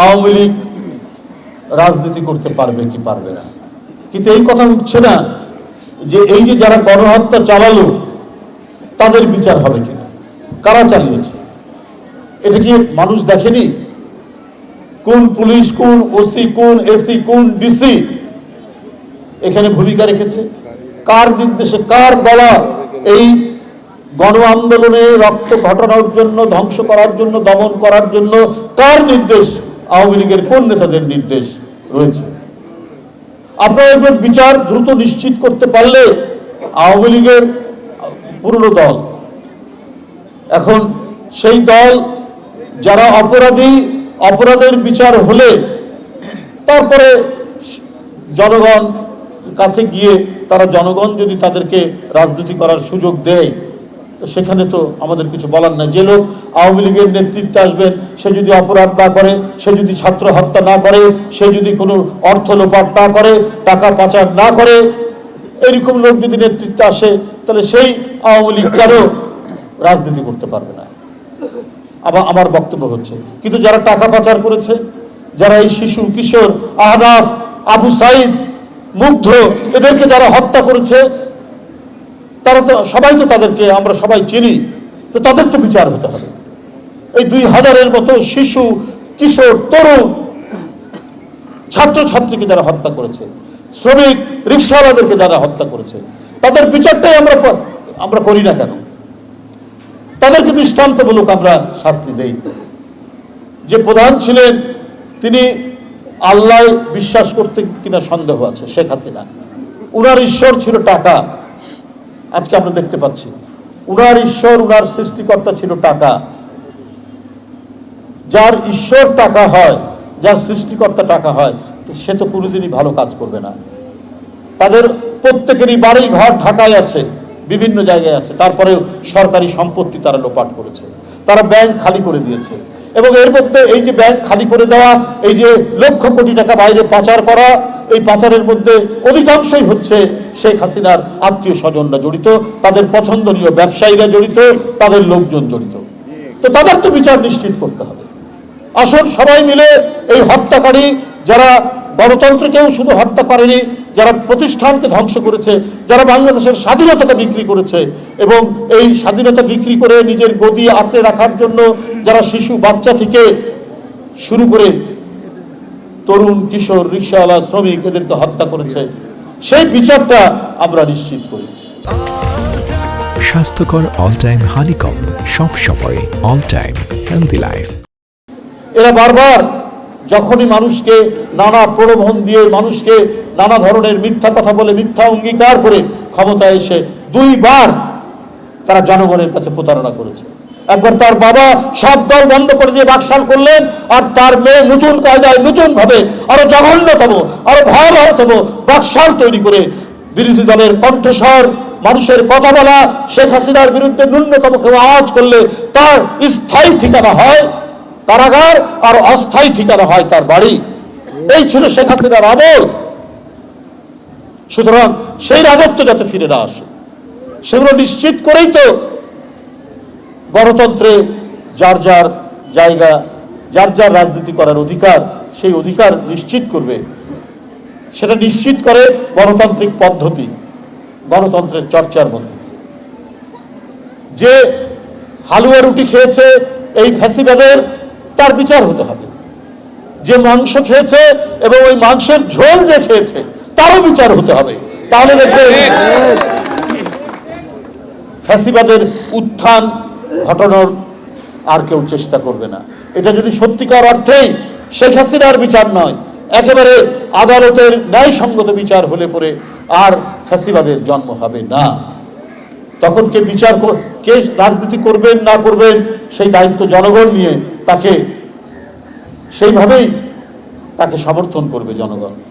আওয়ামী লীগ রাজনীতি করতে পারবে কি পারবে না, কিন্তু এই কথা উঠছে না যে এই যে যারা গণহত্যা চালালো তাদের বিচার হবে কিনা, কারা চালিয়েছে এটা কি মানুষ দেখেনি? কোন পুলিশ, কোন ওসি, কোন এসি, কোন ডিসি এখানে ভূমিকা রেখেছে? কার নির্দেশে, কার বলা এই গণ আন্দোলনে রক্ত ঘটানোর জন্য, ধ্বংস করার জন্য, দমন করার জন্য কার নির্দেশ? আওয়ামী লীগের কোন নেতাদের নির্দেশ রয়েছে? আপনারা এবার বিচার দ্রুত নিশ্চিত করতে পারলে আওয়ামী লীগের পুরনো দল, এখন সেই দল যারা অপরাধী, অপরাধের বিচার হলে তারপরে জনগণ কাছে গিয়ে তারা, জনগণ যদি তাদেরকে রাজনীতি করার সুযোগ দেয় তো সেখানে তো আমাদের কিছু বলার নাই। যে লোক আওয়ামী লীগের নেতৃত্বে আসবেন সে যদি অপরাধ না করে, সে যদি ছাত্র হত্যা না করে, সে যদি কোনো অর্থ লোপাট না করে, টাকা পাচার না করে, এরকম লোক যদি নেতৃত্বে আসে তাহলে সেই আওয়ামী লীগ কেন রাজনীতি করতে পারবে না? আবার আমার বক্তব্য হচ্ছে, কিন্তু যারা টাকা পাচার করেছে, যারা এই শিশু, কিশোর, আহনাফ, আবু সাইদ, মুগ্ধ এদেরকে যারা হত্যা করেছে, তারা তো সবাই, তো তাদেরকে আমরা সবাই চিনি, তো তাদের তো বিচার হতে হবে। এই 2000-এর মতো শিশু, কিশোর, তরুণ, ছাত্রছাত্রীকে যারা হত্যা করেছে, শ্রমিক, রিক্সাওয়ালাদেরকে যারা হত্যা করেছে, তাদের বিচারটাই আমরা করি না কেন? তাদেরকে দৃষ্টান্তমূলক আমরা শাস্তি দেই। যে প্রধান ছিলেন তিনি আল্লাহ বিশ্বাস করতে কিনা সন্দেহ আছে, শেখ হাসিনা, উনার ঈশ্বর ছিল টাকা। আজকে আমরা দেখতে পাচ্ছি উনার ঈশ্বর, উনার সৃষ্টিকর্তা ছিল টাকা। যার ঈশ্বর টাকা হয়, যার সৃষ্টিকর্তা টাকা হয়, সে তো কোনোদিনই ভালো কাজ করবে না। তাদের প্রত্যেকেরই বাড়ি ঘর ঢাকায় আছে, বিভিন্ন জায়গায় আছে, তারপরেও সরকারি সম্পত্তি তারা লোপাট করেছে, তারা ব্যাংক খালি করে দিয়েছে। এবং এর মধ্যে এই যে ব্যাংক খালি করে দেওয়া, এই যে লক্ষ কোটি টাকা বাইরে পাচার করা, এই পাচারের মধ্যে অধিকাংশই হচ্ছে শেখ হাসিনার আত্মীয় স্বজনরা জড়িত, তাদের পছন্দনীয় ব্যবসায়ীরা জড়িত, তাদের লোকজন জড়িত। তো তাদের তো বিচার নিশ্চিত করতে হবে। আসুন সবাই মিলে এই হত্যাকারী, যারা গণতন্ত্রকেও শুধু হত্যা করেনি, যারা প্রতিষ্ঠানকে ধ্বংস করেছে, যারা বাংলাদেশের স্বাধীনতাকে বিক্রি করেছে এবং এই স্বাধীনতা বিক্রি করে নিজের গদি আঁকড়ে রাখার জন্য যারা শিশু, বাচ্চা থেকে শুরু করে তরুণ, কিশোর, রিক্সাওয়ালা, শ্রমিক এদেরকে হত্যা করেছে, সেই বিচারটা আমরা নিশ্চিত করি। স্বাস্থ্যকর অল টাইম হানিকম, সব সময় অল টাইম হেলদি লাইফ। এরা বারবার যখনই মানুষকে নানা প্রলোভন দিয়ে, মানুষকে নানা ধরনের মিথ্যা কথা বলে, মিথ্যা অঙ্গীকার করে ক্ষমতায় এসে 2 বার তারা জনগণের কাছে প্রতারণা করেছে। একবার তার বাবা সব দল বন্ধ করে দিয়ে বাকশাল করলেন, আর তার মেয়ে নতুন কায়দায়, নতুন ভাবে, আরো জঘন্যতম, আরো ভয়াবহতম বাকশাল তৈরি করে বিরোধী দলের কণ্ঠস্বর, মানুষের কথা বলা, শেখ হাসিনার বিরুদ্ধে ন্যূনতম কেউ আওয়াজ করলে তার স্থায়ী ঠিকানা হয় কারাগার, আর অস্থায়ী ঠিকানা হয় তার বাড়ি। এই ছিল শেখ হাসিনার আমল। সুতরাং সেই রাজত্ব যাতে ফিরে না আসে, সেগুলো নিশ্চিত করেই তো গণতন্ত্রে যার যার জায়গা, যার যার রাজনীতি করার অধিকার, সেই অধিকার নিশ্চিত করবে। সেটা নিশ্চিত করে গণতান্ত্রিক পদ্ধতি, গণতন্ত্রের চর্চার মধ্যে দিয়ে। যে হালুয়া রুটি খেয়েছে এই ফ্যাসিবাদের, তার বিচার হতে হবে। যে মাংস খেয়েছে এবং ওই মাংসের ঝোল যে খেয়েছে তারও বিচার হতে হবে। তাহলে দেখবেন ফ্যাসিবাদের উত্থান ঘটানোর আর কেউ চেষ্টা করবে না। এটা যদি সত্যিকার অর্থেই শেখ হাসিনার বিচার নয়, একেবারে আদালতের ন্যায়সঙ্গত বিচার হলে পরে আর ফ্যাসিবাদের জন্ম হবে না। তখন কে বিচার, কে রাজনীতি করবেন না করবেন সেই দায়িত্ব জনগণ নিয়ে তাকে সেইভাবেই তাকে সমর্থন করবে জনগণ।